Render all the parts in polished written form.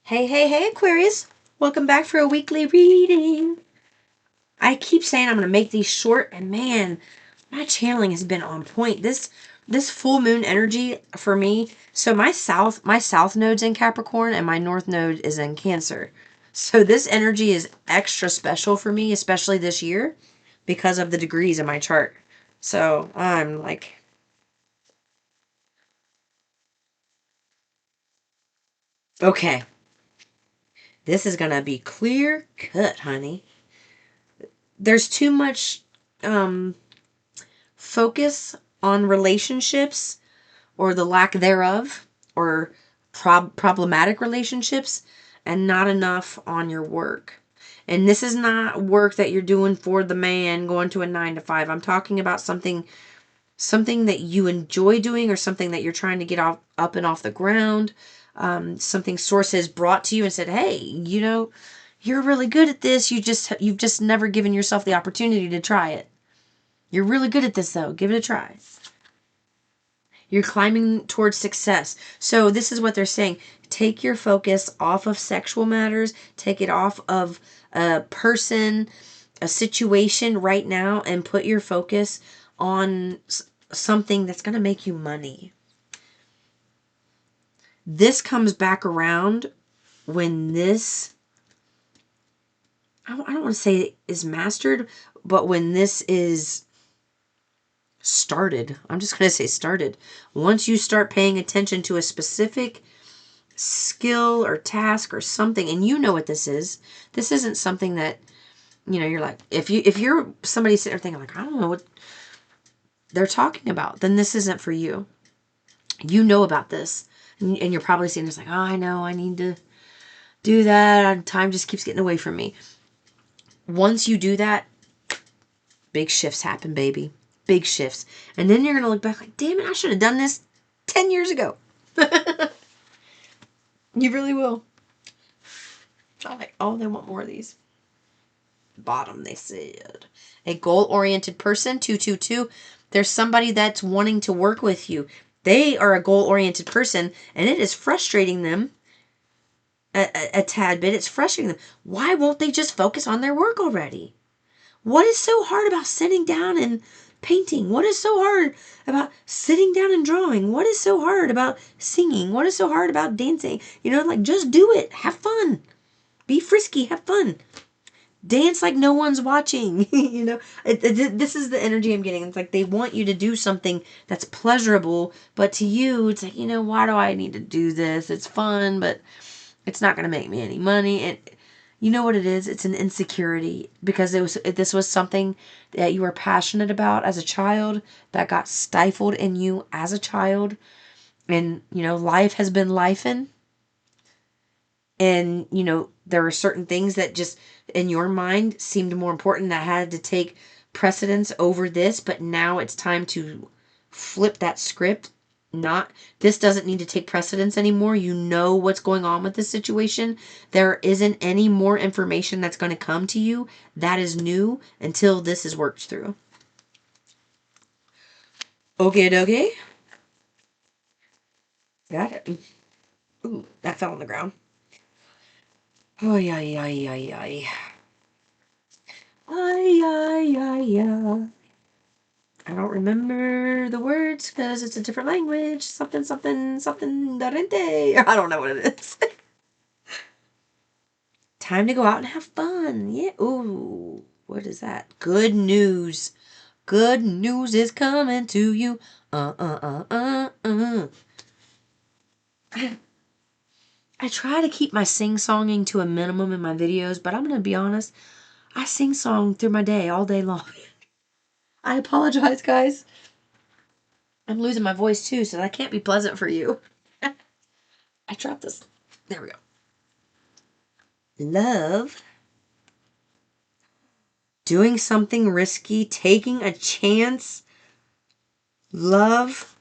Hey, hey, hey, Aquarius. Welcome back for a weekly reading. I keep saying I'm going to make these short, and man, my channeling has been on point. This full moon energy for me. So my south node's in Capricorn and my north node is in Cancer. So this energy is extra special for me, especially this year because of the degrees in my chart. So I'm like, okay, this is going to be clear cut, honey. There's too much um focus on relationships or the lack thereof, or problematic relationships, and not enough on your work. And this is not work that you're doing for the man going to a 9 to 5. I'm talking about something that you enjoy doing, or something that you're trying to get up and off the ground. Something source has brought to you and said, hey, you're really good at this. You've just never given yourself the opportunity to try it. You're really good at this, though. Give it a try. You're climbing towards success. So this is what they're saying. Take your focus off of sexual matters. Take it off of a person, a situation right now, and put your focus on something that's going to make you money. This comes back around when this, I don't want to say is mastered, but when this is started. I'm just going to say started. Once you start paying attention to a specific skill or task or something, and you know what this isn't something that, you're like, if you're somebody sitting there thinking like, I don't know what they're talking about, then this isn't for you. You know about this, and you're probably seeing this like, oh, I know I need to do that. Time just keeps getting away from me. Once you do that, big shifts happen, baby. Big shifts. And then you're going to look back like, damn it, I should have done this 10 years ago. You really will. I'm like, oh, they want more of these. Bottom, they said. A goal-oriented person, 222. There's somebody that's wanting to work with you. They are a goal-oriented person, and it is frustrating them a tad bit. It's frustrating them. Why won't they just focus on their work already? What is so hard about sitting down and painting? What is so hard about sitting down and drawing? What is so hard about singing? What is so hard about dancing? Like, just do it. Have fun. Be frisky. Have fun. Dance like no one's watching. This is the energy I'm getting. It's like they want you to do something that's pleasurable, but to you, it's like, why do I need to do this? It's fun, but it's not going to make me any money. And you know what it is? It's an insecurity, because this was something that you were passionate about as a child that got stifled in you as a child. And, life has been lifing. And, there are certain things that just in your mind seemed more important, that had to take precedence over this. But now it's time to flip that script. This doesn't need to take precedence anymore. You know what's going on with this situation. There isn't any more information that's going to come to you that is new until this is worked through. Okay, dokie. Got it. Ooh, that fell on the ground. Oh, yeah, yeah, yeah, yeah. Ay, ay, ay, ay. I don't remember the words because it's a different language. Something, something, something, darente. I don't know what it is. Time to go out and have fun. Yeah. Ooh, what is that? Good news. Good news is coming to you. I try to keep my sing-songing to a minimum in my videos, but I'm going to be honest. I sing-song through my day all day long. I apologize, guys. I'm losing my voice too, so that can't be pleasant for you. I dropped this. There we go. Love. Doing something risky, taking a chance. Love.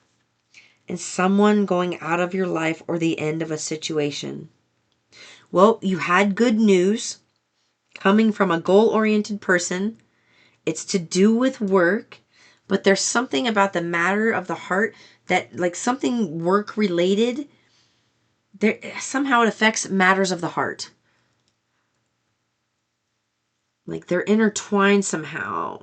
And someone going out of your life, or the end of a situation. Well, you had good news coming from a goal-oriented person. It's to do with work, but there's something about the matter of the heart that, like, something work-related there somehow it affects matters of the heart. Like they're intertwined somehow.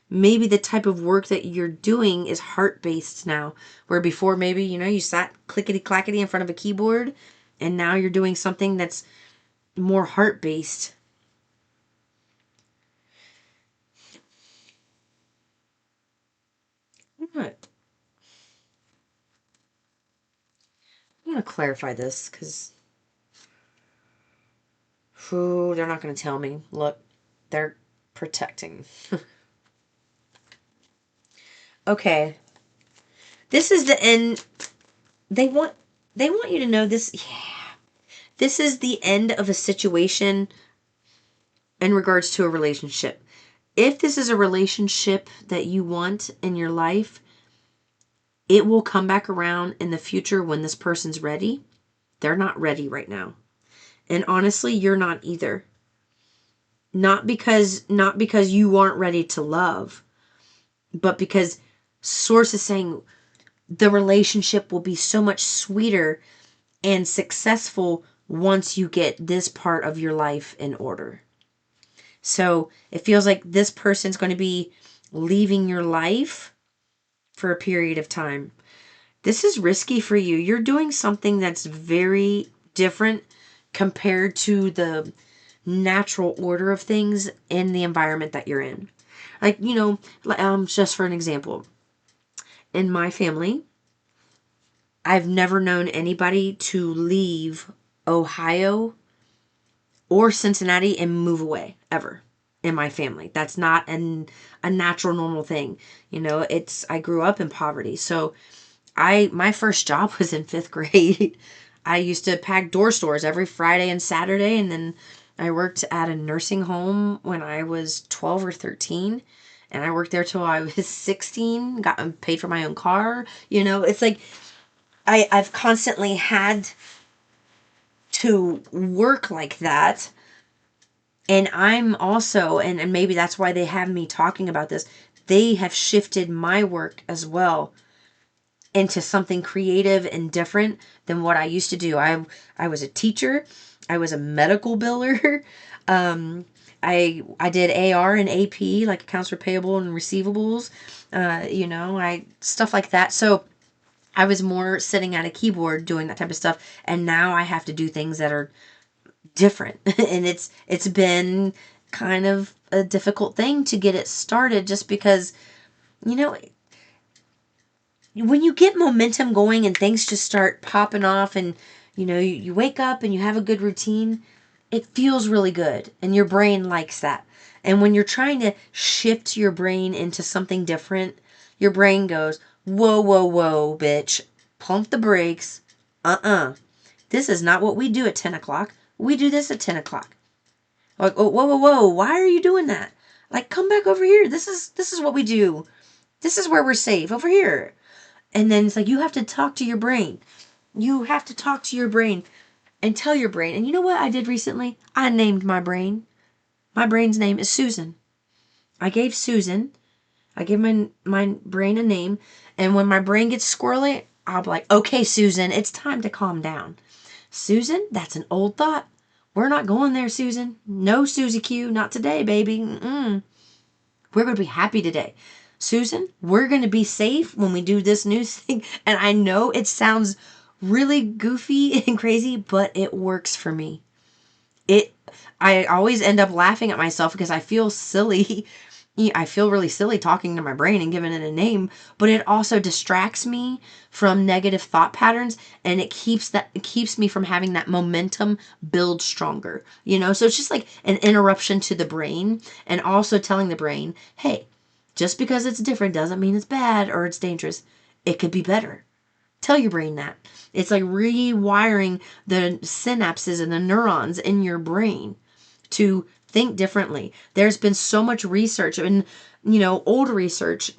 Maybe the type of work that you're doing is heart-based now, where before maybe, you sat clickety-clackety in front of a keyboard, and now you're doing something that's more heart-based. What? I'm going to clarify this because they're not going to tell me. Look, they're protecting. Okay. This is the end. They want you to know this. Yeah. This is the end of a situation in regards to a relationship. If this is a relationship that you want in your life, it will come back around in the future when this person's ready. They're not ready right now. And honestly, you're not either. Not because you aren't ready to love, but because Source is saying the relationship will be so much sweeter and successful once you get this part of your life in order. So it feels like this person's going to be leaving your life for a period of time. This is risky for you. You're doing something that's very different compared to the natural order of things in the environment that you're in. Like, just for an example, in my family, I've never known anybody to leave Ohio or Cincinnati and move away ever in my family. That's not a natural, normal thing. I grew up in poverty. So my first job was in 5th grade. I used to pack door stores every Friday and Saturday. And then I worked at a nursing home when I was 12 or 13. And I worked there till I was 16, got paid for my own car. It's like I've constantly had to work like that. And I'm also, and maybe that's why they have me talking about this, they have shifted my work as well into something creative and different than what I used to do. I was a teacher. I was a medical biller. I did AR and AP, like accounts payable and receivables. I stuff like that. So I was more sitting at a keyboard doing that type of stuff, and now I have to do things that are different. And it's been kind of a difficult thing to get it started, just because when you get momentum going and things just start popping off, and you wake up and you have a good routine, it feels really good and your brain likes that. And when you're trying to shift your brain into something different, your brain goes, whoa, whoa, whoa, bitch, pump the brakes. This is not what we do at 10 o'clock. We do this at 10 o'clock. Like, oh, whoa, whoa, whoa, why are you doing that? Like, come back over here. This is what we do. This is where we're safe, over here. And then it's like, you have to talk to your brain. You have to talk to your brain and tell your brain. And you know what I did recently? I named my brain. My brain's name is Susan. I gave my brain a name. And when my brain gets squirrely, I'll be like, okay, Susan, it's time to calm down. Susan, that's an old thought. We're not going there, Susan. No, Susie Q, not today, baby. We're going to be happy today. Susan, we're going to be safe when we do this new thing. And I know it sounds really goofy and crazy, but it works for me. I always end up laughing at myself because I feel silly. I feel really silly talking to my brain and giving it a name, but it also distracts me from negative thought patterns, and it keeps me from having that momentum build stronger. So it's just like an interruption to the brain, and also telling the brain, hey, just because it's different doesn't mean it's bad or it's dangerous. It could be better. Tell your brain that. It's like rewiring the synapses and the neurons in your brain to think differently. There's been so much research, and old research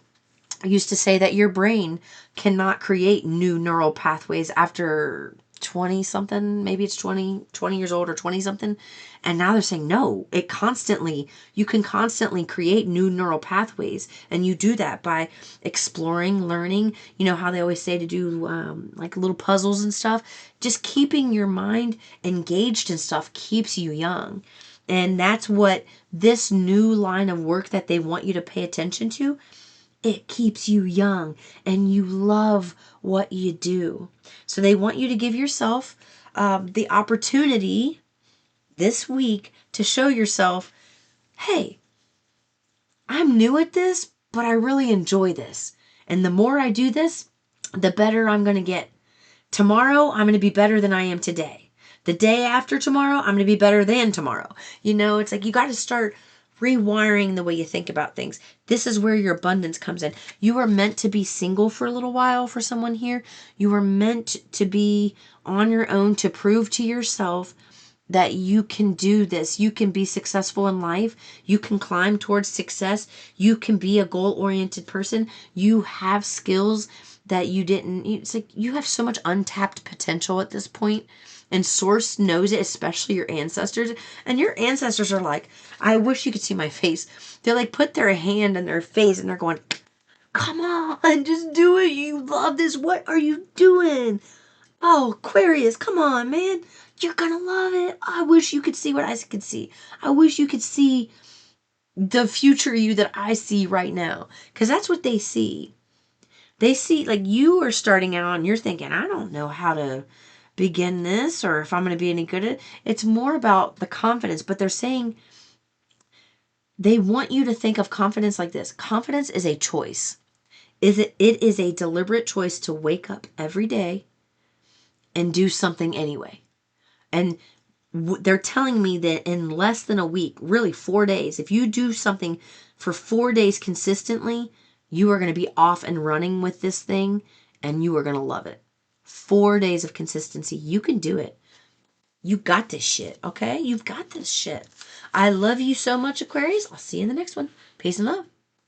used to say that your brain cannot create new neural pathways after 20 something, maybe it's 20 years old or 20 something. And now they're saying, no, you can constantly create new neural pathways. And you do that by exploring, learning, you know how they always say to do like little puzzles and stuff. Just keeping your mind engaged and stuff keeps you young. And that's what this new line of work that they want you to pay attention to, it keeps you young and you love what you do. So they want you to give yourself the opportunity this week to show yourself, hey, I'm new at this, but I really enjoy this. And the more I do this, the better I'm going to get. Tomorrow, I'm going to be better than I am today. The day after tomorrow, I'm going to be better than tomorrow. You know, it's like you got to start rewiring the way you think about things. This is where your abundance comes in. You are meant to be single for a little while for someone here. You are meant to be on your own to prove to yourself that you can do this. You can be successful in life. You can climb towards success. You can be a goal-oriented person. You have skills that you didn't. It's like you have so much untapped potential at this point. And Source knows it, especially your ancestors. And your ancestors are like, I wish you could see my face. They're like, put their hand in their face and they're going, come on, just do it. You love this. What are you doing? Oh, Aquarius, come on, man. You're going to love it. I wish you could see what I could see. I wish you could see the future you that I see right now. Because that's what they see. They see, like, you are starting out and you're thinking, I don't know how to begin this or if I'm going to be any good at it. It's more about the confidence. But they're saying they want you to think of confidence like this. Confidence is a choice. It is a deliberate choice to wake up every day and do something anyway. And they're telling me that in less than a week, really 4 days, if you do something for 4 days consistently, you are going to be off and running with this thing and you are going to love it. 4 days of consistency. You can do it. You got this shit, okay? You've got this shit. I love you so much, Aquarius. I'll see you in the next one. Peace and love.